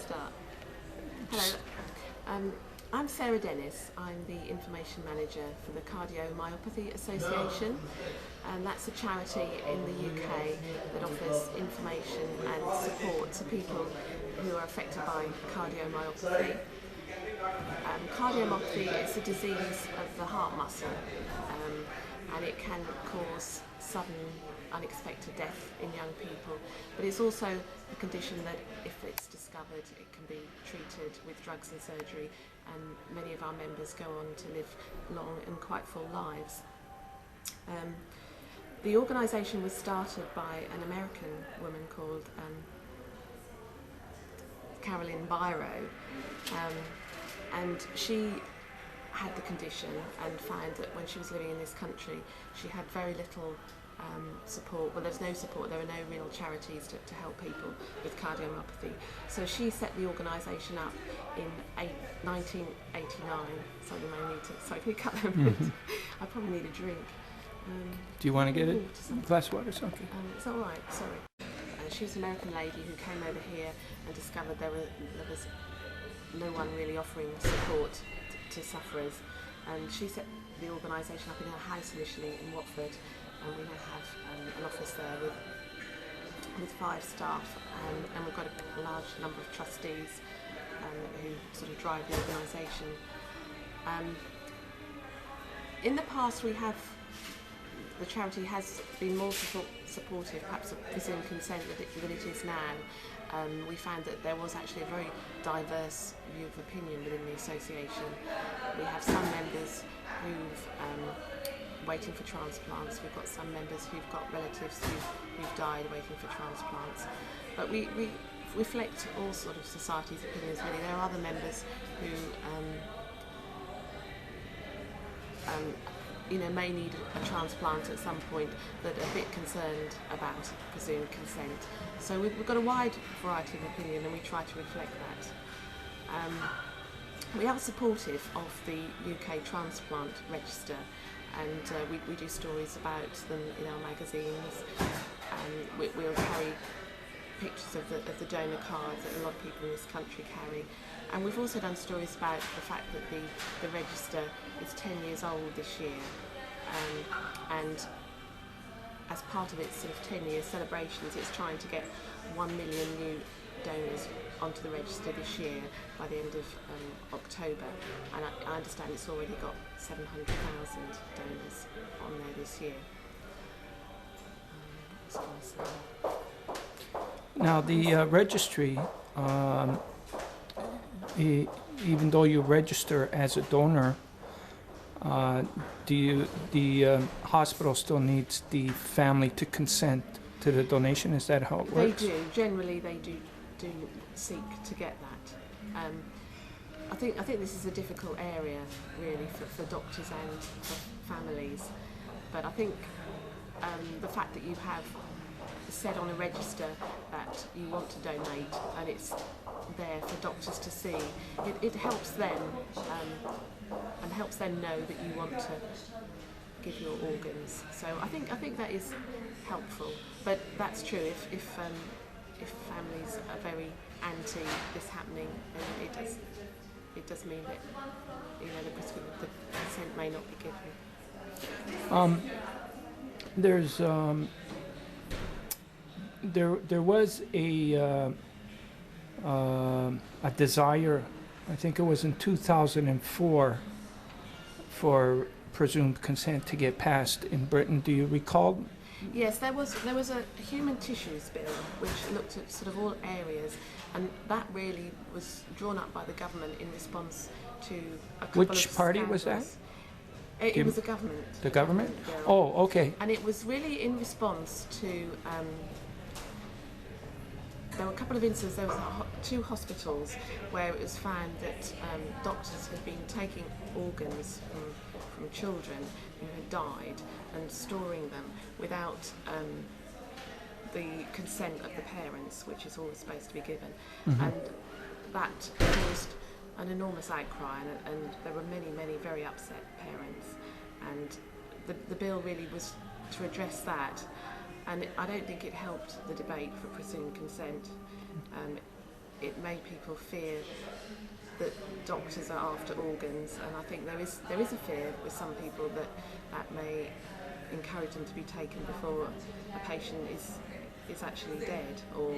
start. Hello, I'm Sarah Dennis. I'm the Information Manager for the Cardiomyopathy Association, and that's a charity in the UK that offers information and support to people who are affected by cardiomyopathy. Cardiomyopathy is a disease of the heart muscle, and it can cause sudden unexpected death in young people, but it's also a condition that if it's discovered it can be treated with drugs and surgery, and many of our members go on to live long and quite full lives. The organisation was started by an American woman called Carolyn Biro, and she had the condition and found that when she was living in this country she had very little support. Well, there's no support, there are no real charities to help people with cardiomyopathy. So she set the organisation up in 1989. So you may need to, sorry, can you cut that a bit? I probably need a drink. Do you want to get a glass of water or something? It's all right, sorry. She was an American lady who came over here and discovered there was no one really offering support to sufferers, and she set the organisation up in her house initially in Watford, and we now have an office there with 5 staff, and we've got a large number of trustees who sort of drive the organisation. In the past the charity has been more supportive perhaps of presumed consent than it is now. We found that there was actually a very diverse view of opinion within the association. We have some members who've waiting for transplants. We've got some members who've got relatives who've died waiting for transplants. But we reflect all sort of society's opinions really. There are other members who may need a transplant at some point that are a bit concerned about presumed consent. So we've got a wide variety of opinion, and we try to reflect that. We are supportive of the UK Transplant Register, and we do stories about them in our magazines. We'll carry pictures of the donor cards that a lot of people in this country carry. And we've also done stories about the fact that the register is 10 years old this year, and as part of its sort of 10-year celebrations, it's trying to get 1 million new donors onto the register this year by the end of October, and I understand it's already got 700,000 donors on there this year. Now the registry, even though you register as a donor, the hospital still needs the family to consent to the donation? Is that how it works? They do. Generally, they do seek to get that. I think this is a difficult area, really, for doctors and for families. But I think the fact that you have said on a register that you want to donate, and it's there for doctors to see, it helps them and helps them know that you want to give your organs. So I think that is helpful. But that's true. If families are very anti this happening, then it does mean that the consent may not be given. There was a desire, I think it was in 2004, for presumed consent to get passed in Britain. Do you recall? Yes, there was a human tissues bill which looked at sort of all areas, and that really was drawn up by the government in response to a couple of Which party was that? It was the government. The government? Bill. Oh, okay. And it was really in response to there were a couple of instances. There was 2 hospitals where it was found that doctors had been taking organs from children who had died and storing them without the consent of the parents, which is always supposed to be given. And that caused an enormous outcry, and there were many very upset parents, and the bill really was to address that. And I don't think it helped the debate for presumed consent. it made people fear that doctors are after organs, and I think there is a fear with some people that may encourage them to be taken before a patient is actually dead, or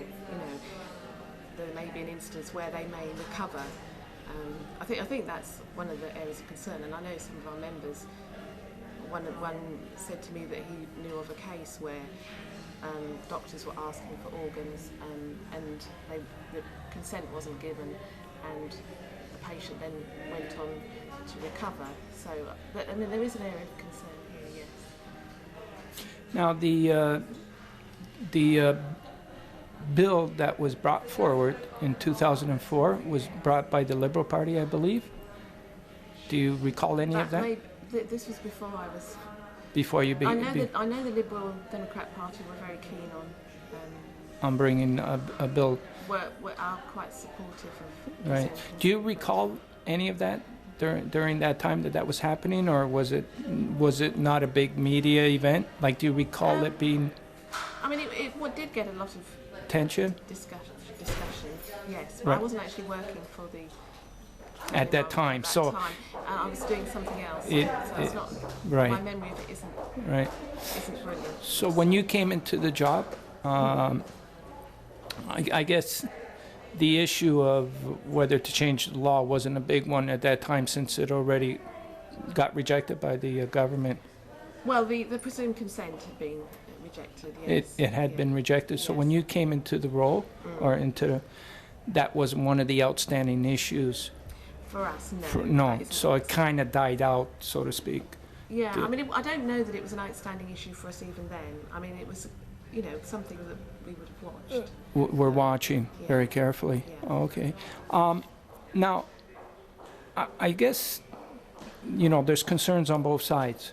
there may be an instance where they may recover. I think that's one of the areas of concern, and I know some of our members. One said to me that he knew of a case where doctors were asking for organs, and the consent wasn't given, and the patient then went on to recover. So, I mean, there is an area of concern here, yes. Now, the bill that was brought forward in 2004 was brought by the Liberal Party, I believe. Do you recall any of that? This was before I was. Before you I know the Liberal Democrat Party were very keen on bringing a bill. Are quite supportive of. Right. Do you recall any of that during that time that was happening, or was it not a big media event? Like, do you recall it being? I mean, it did get a lot of attention. Discussion. Yes. Right. I wasn't actually working for the. At that time, so I was doing something else. So it's not right. My memory of it isn't right. Isn't brilliant. So when you came into the job, I guess the issue of whether to change the law wasn't a big one at that time, since it already got rejected by the government. Well, the presumed consent had been rejected. Yes. It had been rejected. So when you came into the role, or that was one of the outstanding issues. For us, no. No, so it kind of died out, so to speak. Yeah, I mean, I don't know that it was an outstanding issue for us even then. I mean, it was, something that we would have watched. We're watching very carefully. Yeah. Okay. Now, I guess, there's concerns on both sides.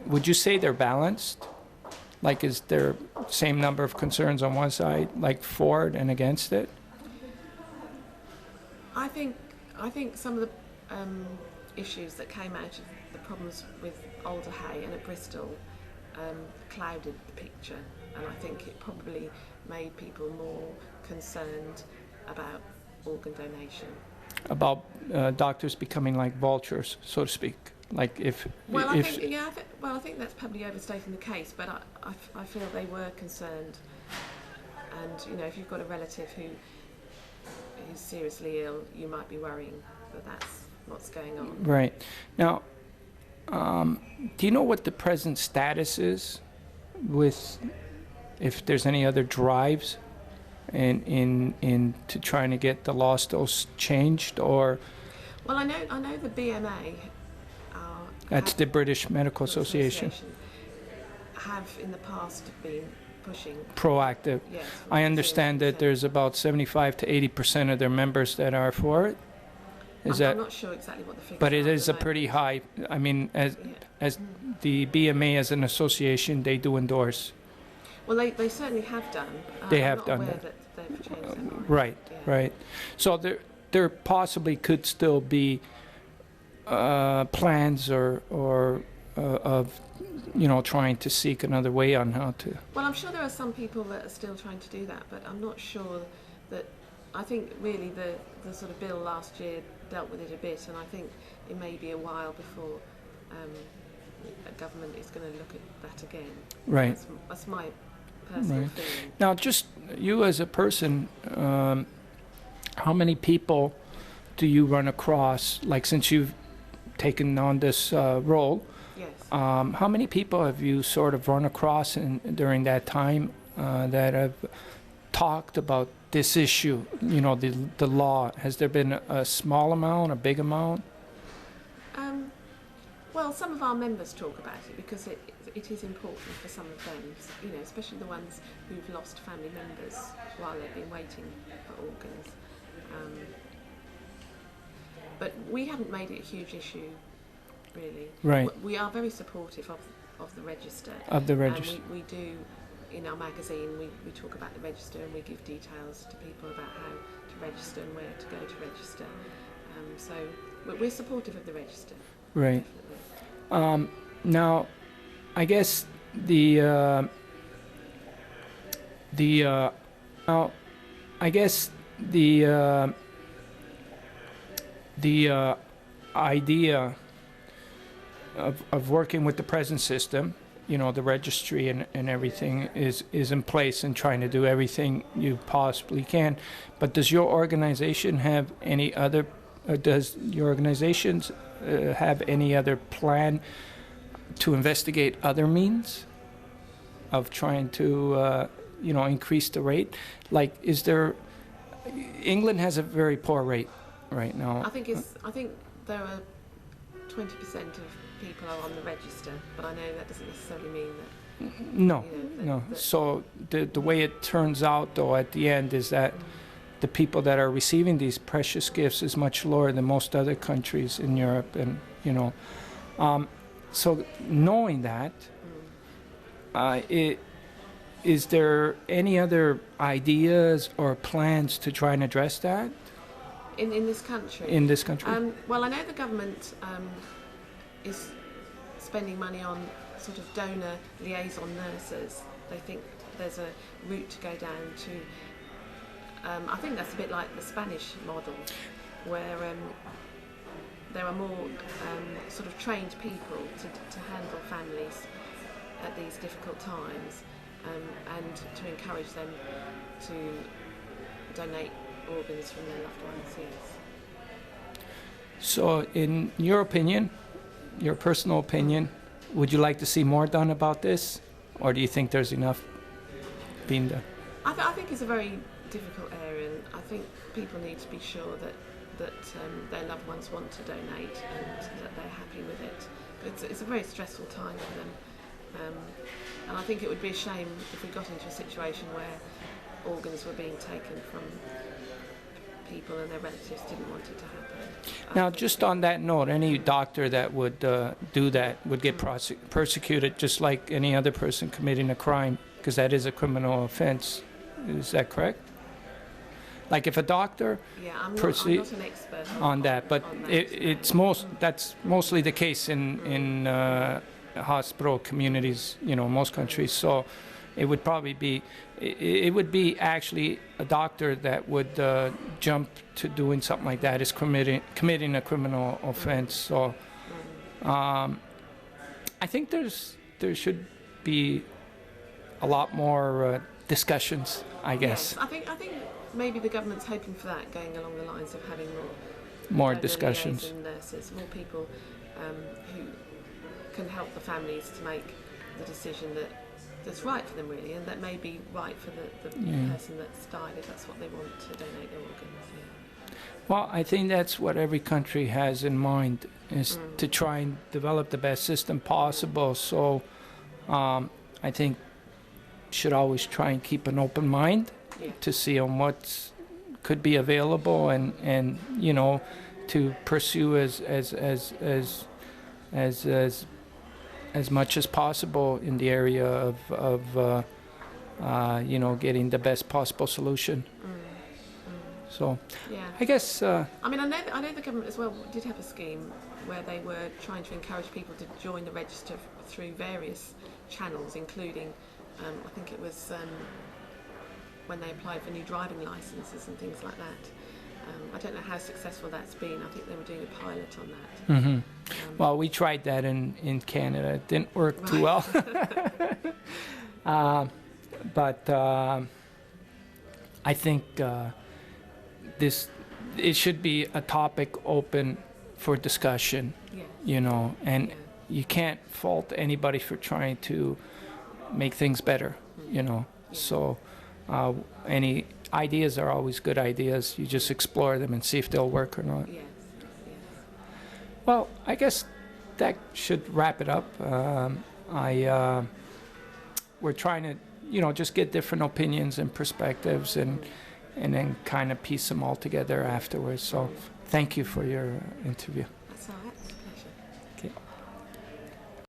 Would you say they're balanced? Like, is there same number of concerns on one side, like for it and against it? I think some of the issues that came out of the problems with Alder Hey and at Bristol clouded the picture, and I think it probably made people more concerned about organ donation. About doctors becoming like vultures, so to speak. Like I think that's probably overstating the case, but I feel they were concerned, and if you've got a relative who's seriously ill, you might be worrying that that's what's going on. Right. Now, do you know what the present status is with, if there's any other drives in to trying to get the law still changed, or? Well, I know the BMA. That's the British Medical Association. Have in the past been pushing. Proactive. Yes. I understand that there's about 75 to 80% of their members that are for it. I'm not sure exactly what the figure is. But it is a pretty high. I mean, as the BMA as an association, they do endorse. Well, they certainly have done. They have I'm not done aware that. They've changed their mind. Right. Yeah. Right. So there possibly could still be plans or of trying to seek another way on how to. Well, I'm sure there are some people that are still trying to do that, but I'm not sure that. I think really the sort of bill last year dealt with it a bit, and I think it may be a while before a government is going to look at that again. Right. That's my personal feeling. Now, just you as a person, how many people do you run across? Like, since you've taken on this role, yes. How many people have you sort of run across during that time that have talked about this issue, the law? Has there been a small amount, a big amount? Well, some of our members talk about it because it is important for some of them, especially the ones who've lost family members while they've been waiting for organs. But we haven't made it a huge issue, really. Right. We are very supportive of the register. Of the register. And we do, in our magazine, we talk about the register, and we give details to people about how to register and where to go to register. So we're supportive of the register. Right. Now, I guess the idea of working with the present system, you know, the registry and everything is in place and trying to do everything you possibly can. But does your organization have any other, does your organizations have any other plan to investigate other means of trying to, you know, increase the rate? Like, is there, England has a very poor rate right now. I think there are 20% of people are on the register, but I know that doesn't necessarily mean that. No, You know, no. that So the way it turns out, though, at the end is that the people that are receiving these precious gifts is much lower than most other countries in Europe, and you know. So knowing that, is there any other ideas or plans to try and address that in this country. in this country? Well, I know the government is spending money on sort of donor liaison nurses. They think there's a route to go down to. I think that's a bit like the Spanish model, where there are more sort of trained people to handle families at these difficult times, and to encourage them to donate organs from their loved ones. Yes. So in your opinion, your personal opinion, would you like to see more done about this, or do you think there's enough being done? I think it's a very difficult area, and I think people need to be sure that their loved ones want to donate and that they're happy with it. It's a very stressful time for them, and I think it would be a shame if we got into a situation where organs were being taken from people and their relatives didn't want it to happen. Now, just on that note, any doctor that would do that would get persecuted just like any other person committing a crime, because that is a criminal offense. Is that correct? Like if a doctor Yeah, I'm not an expert on that, but on that. that's mostly the case in hospital communities, you know, most countries. So it would probably be, it would be actually a doctor that would jump to doing something like that is committing a criminal offense. So I think there should be a lot more discussions, I guess. Yes, I think maybe the government's hoping for that, going along the lines of having More donor discussions. liaison nurses, more people who can help the families to make the decision that's right for them, really, and that may be right for the person that's died, if that's what they want to donate their organs. Yeah. Well, I think that's what every country has in mind, is to try and develop the best system possible. So I think should always try and keep an open mind to see on what could be available, and you know, to pursue as much as possible in the area of you know, getting the best possible solution. So Yeah. I guess I mean, I know the government as well did have a scheme where they were trying to encourage people to join the register through various channels, including I think it was when they applied for new driving licenses and things like that. I don't know how successful that's been. I think they were doing a pilot on that. well, we tried that in Canada. It didn't work too well. But I think it should be a topic open for discussion, Yes. you know, and you can't fault anybody for trying to make things better, you know. So any ideas are always good ideas. You just explore them and see if they'll work or not. Yes. Well, I guess that should wrap it up. We're trying to, you know, just get different opinions and perspectives, and then kind of piece them all together afterwards. So thank you for your interview. That's all right.